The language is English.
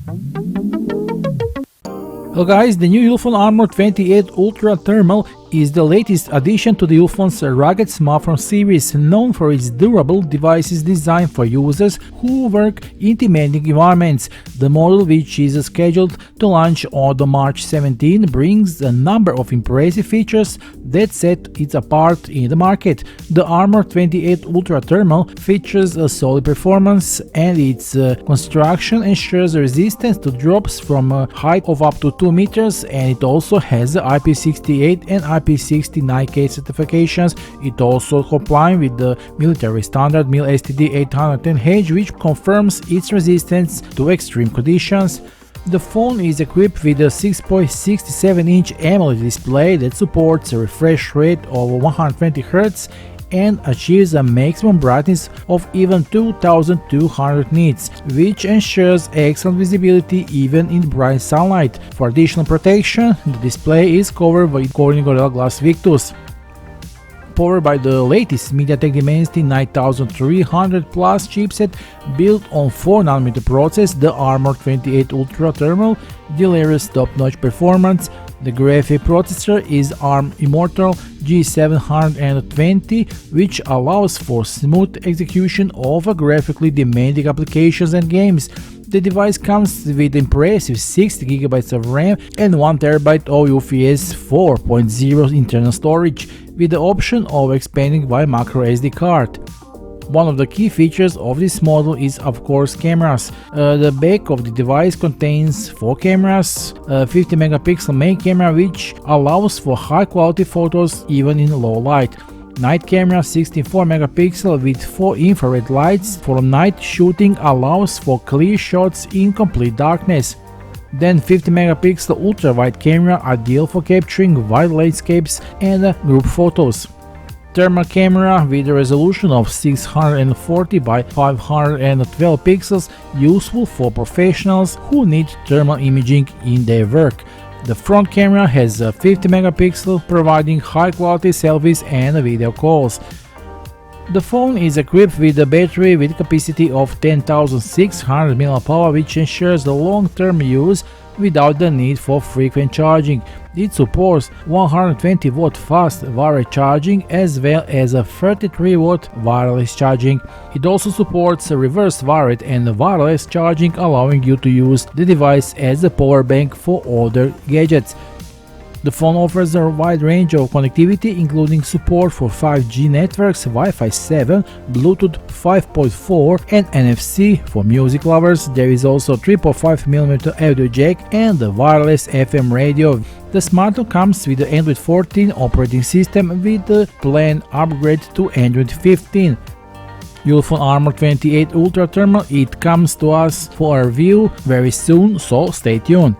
Hello guys, the new Ulefone Armor 28 Ultra Thermal is the latest addition to the Ulefone's rugged smartphone series, known for its durable devices designed for users who work in demanding environments. The model, which is scheduled to launch on March 17, brings a number of impressive features that set it apart in the market. The Armor 28 Ultra Thermal features a solid performance, and its construction ensures resistance to drops from a height of up to 2 meters, and it also has IP68 and IP69K certifications. It also complies with the military standard MIL-STD 810H, which confirms its resistance to extreme conditions. The phone is equipped with a 6.67-inch AMOLED display that supports a refresh rate of 120 Hz and achieves a maximum brightness of even 2200 nits, which ensures excellent visibility even in bright sunlight. For additional protection, the display is covered by Gorilla Glass Victus. Powered by the latest MediaTek Dimensity 9300 Plus chipset built on 4nm process, the Armor 28 Ultra Thermal delivers top-notch performance. The graphic processor is ARM Immortal G720, which allows for smooth execution of graphically demanding applications and games. The device comes with impressive 60GB of RAM and 1TB of UFS 4.0 internal storage, with the option of expanding by micro SD card. One of the key features of this model is, of course, cameras. The back of the device contains 4 cameras, a 50MP main camera which allows for high quality photos even in low light, night camera 64MP with 4 infrared lights for night shooting, allows for clear shots in complete darkness. Then 50MP ultra wide camera, ideal for capturing wide landscapes and group photos. Thermal camera with a resolution of 640 by 512 pixels, useful for professionals who need thermal imaging in their work. The front camera has a 50MP, providing high quality selfies and video calls. The phone is equipped with a battery with capacity of 10,600 mAh, which ensures the long-term use without the need for frequent charging. It supports 120W fast wireless charging as well as a 33W wireless charging. It also supports reverse wired and wireless charging, allowing you to use the device as a power bank for other gadgets. The phone offers a wide range of connectivity, including support for 5G networks, Wi-Fi 7, Bluetooth 5.4 and NFC. For music lovers, there is also 3.5mm audio jack and a wireless FM radio. The smartphone comes with the Android 14 operating system with the planned upgrade to Android 15. Ulefone Armor 28 Ultra Thermal, it comes to us for a review very soon, so stay tuned.